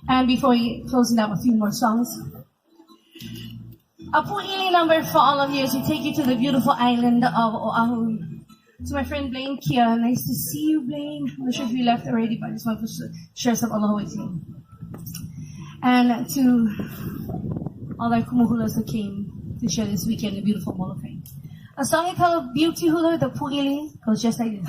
And before we closing down, a few more songs. A pu'ili number for all of you as we take you to the beautiful island of Oahu. To my friend Blaine Kia, nice to see you, Blaine. I'm not sure if you left already, but I just want to share some aloha with you. And to all our kumuhulas that came to share this weekend in beautiful Moloka'i. A song entitled Beauty Hula, the pu'ili, goes just like this.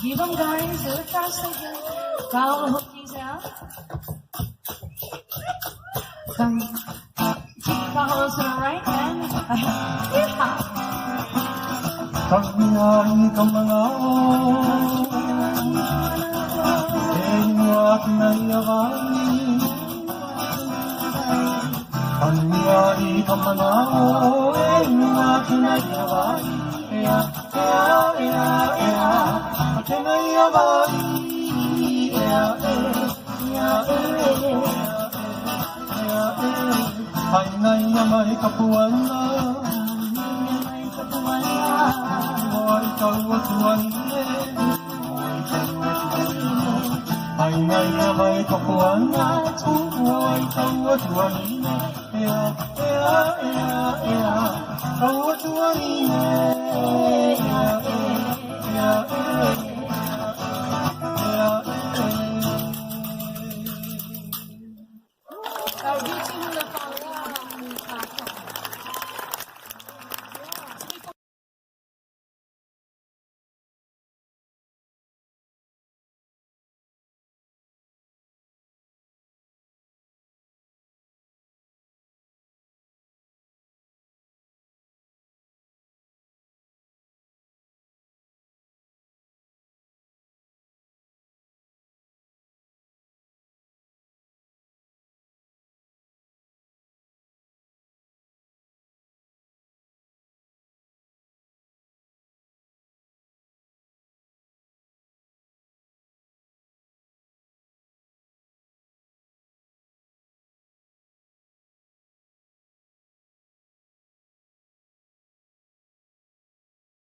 Give them guys, do it fast again. Follow the hookies out. Come. Follow to the right and yeehaw.